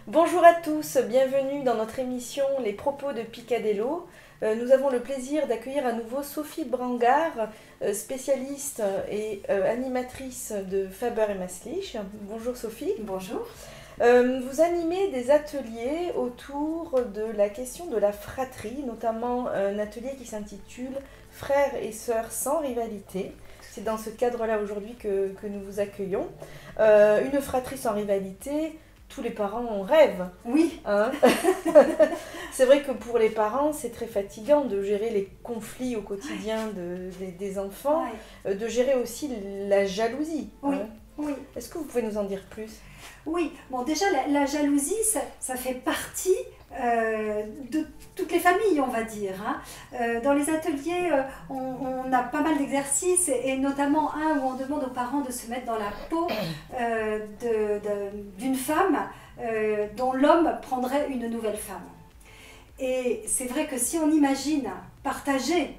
Bonjour à tous, bienvenue dans notre émission Les propos de Picadelo. Nous avons le plaisir d'accueillir à nouveau Sophie Brangard, spécialiste et animatrice de Faber et Maslich. Bonjour Sophie. Bonjour. Vous animez des ateliers autour de la question de la fratrie, notamment un atelier qui s'intitule Frères et sœurs sans rivalité. C'est dans ce cadre-là aujourd'hui que nous vous accueillons. Une fratrie sans rivalité, tous les parents en rêvent. Oui. Hein. C'est vrai que pour les parents, c'est très fatigant de gérer les conflits au quotidien des enfants, de gérer aussi la jalousie. Oui. Hein. Oui. Est-ce que vous pouvez nous en dire plus ? Oui, bon déjà la jalousie, ça fait partie de toutes les familles, on va dire. Hein. Dans les ateliers, on a pas mal d'exercices et notamment un où on demande aux parents de se mettre dans la peau d'une femme dont l'homme prendrait une nouvelle femme. Et c'est vrai que si on imagine partager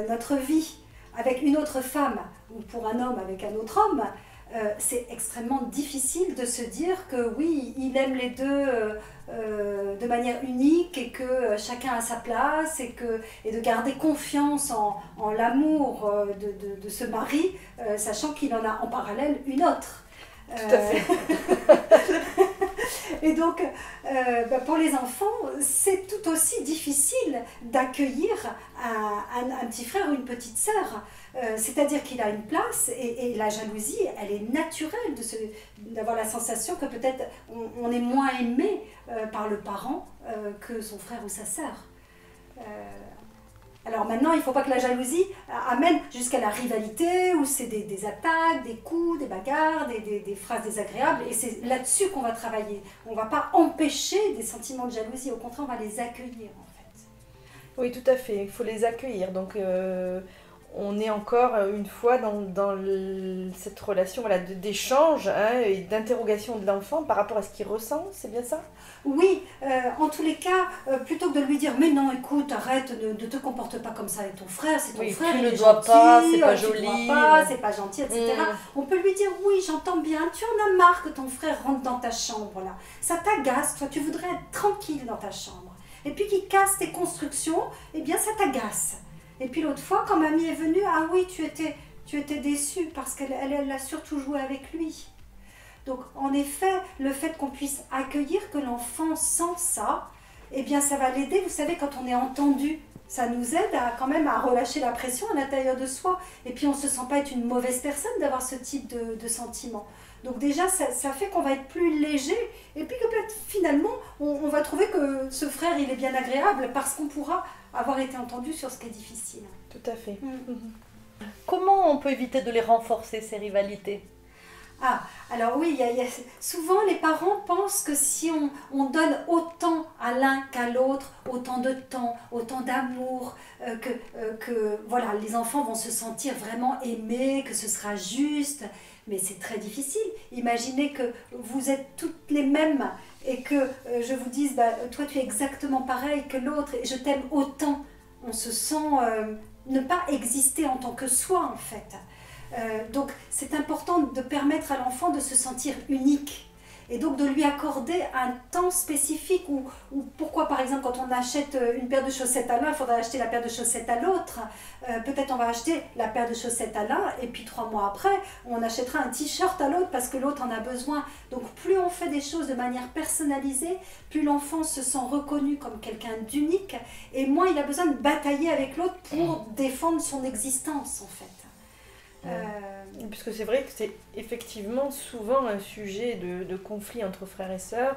notre vie avec une autre femme ou pour un homme avec un autre homme, c'est extrêmement difficile de se dire que oui, il aime les deux de manière unique et que chacun a sa place et de garder confiance en l'amour de ce mari, sachant qu'il en a en parallèle une autre. Tout à fait. Et donc, pour les enfants, c'est tout aussi difficile d'accueillir un petit frère ou une petite sœur. C'est-à-dire qu'il a une place et la jalousie, elle est naturelle d'avoir la sensation que peut-être on est moins aimé par le parent que son frère ou sa sœur. Alors maintenant, il ne faut pas que la jalousie amène jusqu'à la rivalité, où c'est des attaques, des coups, des bagarres, des phrases désagréables, et c'est là-dessus qu'on va travailler. On ne va pas empêcher des sentiments de jalousie, au contraire, on va les accueillir en fait. Oui, tout à fait, il faut les accueillir. Donc, on est encore une fois dans cette relation d'échange et d'interrogation de l'enfant par rapport à ce qu'il ressent, c'est bien ça ? Oui, en tous les cas, plutôt que de lui dire mais non, écoute, arrête, ne te comporte pas comme ça avec ton frère, c'est ton frère, tu il ne est dois gentil, pas, c'est pas tu joli, dois pas, c'est pas gentil, etc. On peut lui dire oui, j'entends bien, tu en as marre que ton frère rentre dans ta chambre là, ça t'agace, toi tu voudrais être tranquille dans ta chambre, et puis qu'il casse tes constructions, eh bien ça t'agace. Et puis l'autre fois, quand mamie est venue, ah oui, tu étais déçue parce qu'elle a surtout joué avec lui. Donc en effet, le fait qu'on puisse accueillir que l'enfant sent ça, eh bien ça va l'aider. Vous savez, quand on est entendu, ça nous aide quand même à relâcher la pression à l'intérieur de soi. Et puis on ne se sent pas être une mauvaise personne d'avoir ce type de sentiment. Donc déjà, ça fait qu'on va être plus léger. Et puis que peut-être finalement, on va trouver que ce frère, il est bien agréable parce qu'on pourra avoir été entendu sur ce qui est difficile. Tout à fait. Comment on peut éviter de les renforcer, ces rivalités ? Ah, alors oui, souvent les parents pensent que si on donne autant à l'un qu'à l'autre, autant de temps, autant d'amour, que voilà, les enfants vont se sentir vraiment aimés, que ce sera juste. Mais c'est très difficile. Imaginez que vous êtes toutes les mêmes et que je vous dise, toi tu es exactement pareil que l'autre et je t'aime autant. On se sent ne pas exister en tant que soi en fait. Donc c'est important de permettre à l'enfant de se sentir unique et donc de lui accorder un temps spécifique ou pourquoi par exemple quand on achète une paire de chaussettes à l'un, il faudra acheter la paire de chaussettes à l'autre. Peut-être on va acheter la paire de chaussettes à l'un et puis 3 mois après on achètera un t-shirt à l'autre parce que l'autre en a besoin. Donc plus on fait des choses de manière personnalisée, plus l'enfant se sent reconnu comme quelqu'un d'unique et moins il a besoin de batailler avec l'autre pour défendre son existence en fait. Puisque c'est vrai que c'est effectivement souvent un sujet de conflit entre frères et sœurs,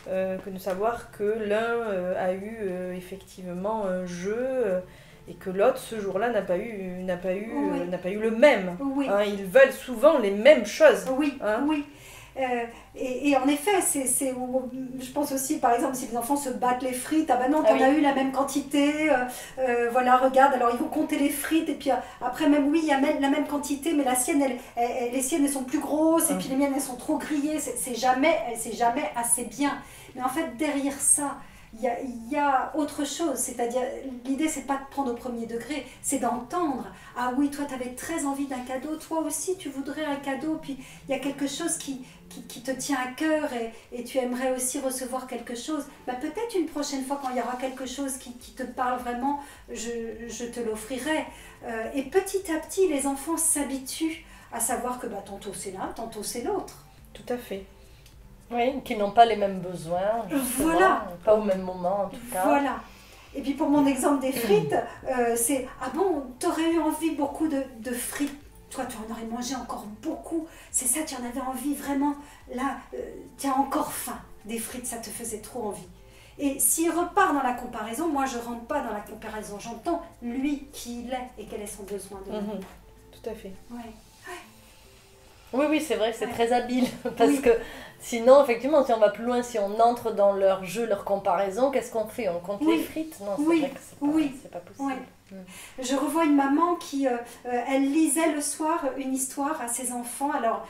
que de savoir que l'un a eu effectivement un jeu et que l'autre ce jour-là n'a pas eu le même. Oui. Hein, ils veulent souvent les mêmes choses. Oui, hein. oui. Et en effet, je pense aussi, par exemple, si les enfants se battent les frites, ah ben non, t'en as eu la même quantité, voilà, regarde, alors ils vont compter les frites, et puis après même, oui, il y a la même quantité, mais la sienne, les siennes, elles sont plus grosses, et puis les miennes, elles sont trop grillées, c'est jamais assez bien. Mais en fait, derrière ça, il y a autre chose, c'est-à-dire l'idée c'est pas de prendre au premier degré, c'est d'entendre. Ah oui, toi tu avais très envie d'un cadeau, toi aussi tu voudrais un cadeau, puis il y a quelque chose qui te tient à cœur et tu aimerais aussi recevoir quelque chose. Bah, peut-être une prochaine fois quand il y aura quelque chose qui te parle vraiment, je te l'offrirai. Et petit à petit les enfants s'habituent à savoir que bah, tantôt c'est l'un, tantôt c'est l'autre. Tout à fait. Oui, qui n'ont pas les mêmes besoins, voilà. Pas au même moment en tout cas. Voilà. Et puis pour mon exemple des frites, c'est « Ah bon, t'aurais eu envie beaucoup de frites, toi tu en aurais mangé encore beaucoup, c'est ça, tu en avais envie vraiment, là, tu as encore faim, des frites, ça te faisait trop envie. » Et s'il repart dans la comparaison, moi je ne rentre pas dans la comparaison, j'entends lui qui il est et quel est son besoin de l'amour. Tout à fait. Ouais. Oui, c'est vrai, c'est très habile, parce que sinon, effectivement, si on va plus loin, si on entre dans leur jeu, leur comparaison, qu'est-ce qu'on fait? On compte les frites? Non, c'est vrai que c'est pas possible. Je revois une maman qui, elle lisait le soir une histoire à ses enfants, alors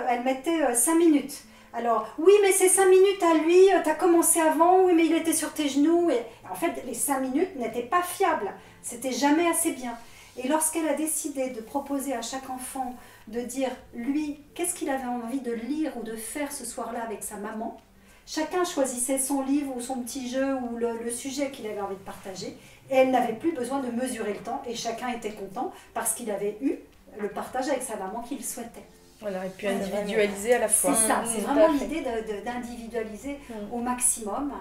elle mettait 5 minutes. Alors, oui, mais c'est 5 minutes à lui, t'as commencé avant, oui, mais il était sur tes genoux. Et en fait, les 5 minutes n'étaient pas fiables, c'était jamais assez bien. Et lorsqu'elle a décidé de proposer à chaque enfant de dire, lui, qu'est-ce qu'il avait envie de lire ou de faire ce soir-là avec sa maman, chacun choisissait son livre ou son petit jeu ou le sujet qu'il avait envie de partager, et elle n'avait plus besoin de mesurer le temps, et chacun était content parce qu'il avait eu le partage avec sa maman qu'il souhaitait. Voilà, et puis individualiser à la fois. C'est ça, c'est vraiment l'idée d'individualiser au maximum.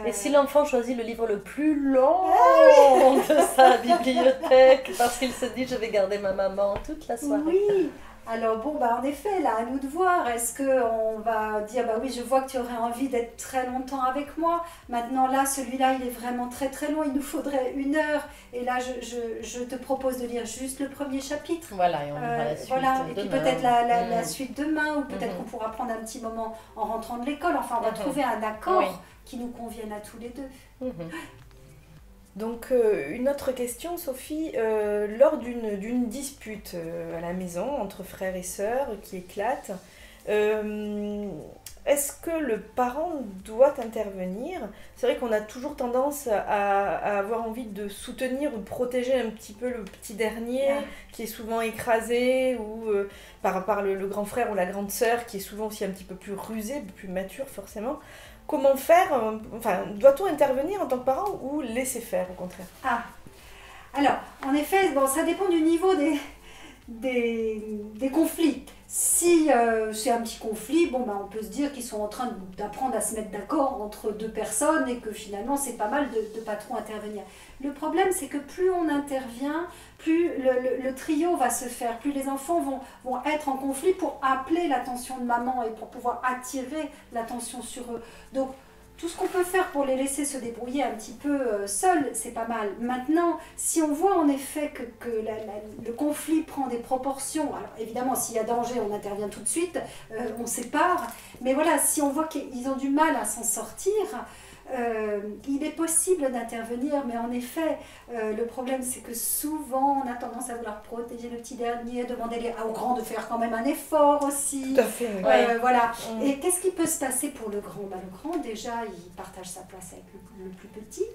Et si l'enfant choisit le livre le plus long de sa bibliothèque, parce qu'il se dit je vais garder ma maman toute la soirée. Oui, alors bon, bah en effet, là, à nous de voir, est-ce qu'on va dire, bah oui, je vois que tu aurais envie d'être très longtemps avec moi, maintenant là, celui-là, il est vraiment très très long, il nous faudrait 1 heure, et là, je te propose de lire juste le premier chapitre. Voilà, et on lira la suite voilà, et puis demain. peut-être la suite demain, ou peut-être qu'on pourra prendre un petit moment en rentrant de l'école, enfin, on va trouver un accord qui nous convienne à tous les deux. Donc une autre question, Sophie, lors d'une dispute à la maison entre frères et sœurs qui éclate, est-ce que le parent doit intervenir? C'est vrai qu'on a toujours tendance à avoir envie de soutenir ou de protéger un petit peu le petit dernier qui est souvent écrasé, ou par le grand frère ou la grande sœur qui est souvent aussi un petit peu plus rusé, plus mature forcément. Comment faire, doit-on intervenir en tant que parent ou laisser faire au contraire? Alors, en effet, bon, ça dépend du niveau des conflits. Si c'est un petit conflit, bon, on peut se dire qu'ils sont en train d'apprendre à se mettre d'accord entre 2 personnes et que finalement c'est pas mal de ne pas trop intervenir. Le problème, c'est que plus on intervient, plus le trio va se faire, plus les enfants vont être en conflit pour appeler l'attention de maman et pour pouvoir attirer l'attention sur eux. Donc, tout ce qu'on peut faire pour les laisser se débrouiller un petit peu seuls, c'est pas mal. Maintenant, si on voit en effet que le conflit prend des proportions, alors évidemment, s'il y a danger, on intervient tout de suite, on sépare. Mais voilà, si on voit qu'ils ont du mal à s'en sortir, il est possible d'intervenir, mais en effet, le problème c'est que souvent on a tendance à vouloir protéger le petit dernier, demander aux grands de faire quand même un effort aussi. Tout à fait. Voilà. Et qu'est-ce qui peut se passer pour le grand? Le grand, déjà, il partage sa place avec le plus petit.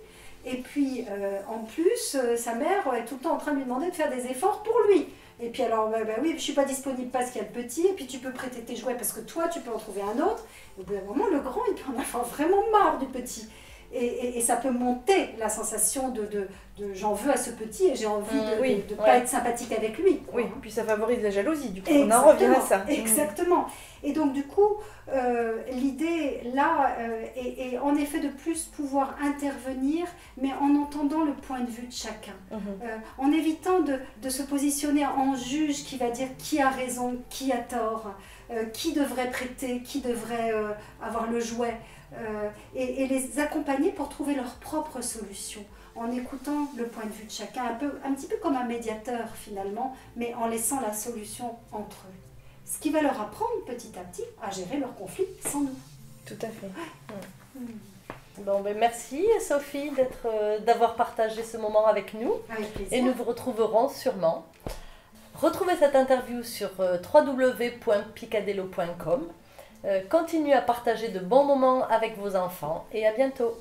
Et puis, en plus, sa mère est tout le temps en train de lui demander de faire des efforts pour lui. Et puis alors, oui, je ne suis pas disponible parce qu'il y a le petit, et puis tu peux prêter tes jouets parce que toi, tu peux en trouver un autre. Et au bout d'un moment, le grand, il peut en avoir vraiment marre du petit. Et ça peut monter la sensation de j'en veux à ce petit et j'ai envie de ne pas être sympathique avec lui. Oui, puis ça favorise la jalousie, du coup. On en revient à ça. Exactement. Et donc du coup, l'idée là est en effet de plus pouvoir intervenir, mais en entendant le point de vue de chacun. En évitant de se positionner en juge qui va dire qui a raison, qui a tort, qui devrait prêter, qui devrait avoir le jouet. Et les accompagner pour trouver leur propre solution, en écoutant le point de vue de chacun, un petit peu comme un médiateur finalement, mais en laissant la solution entre eux. Ce qui va leur apprendre petit à petit à gérer leurs conflits sans nous. Tout à fait. Bon, merci Sophie d'avoir partagé ce moment avec nous. Avec plaisir. Et nous vous retrouverons sûrement. Retrouvez cette interview sur www.picadello.com. Continuez à partager de bons moments avec vos enfants et à bientôt.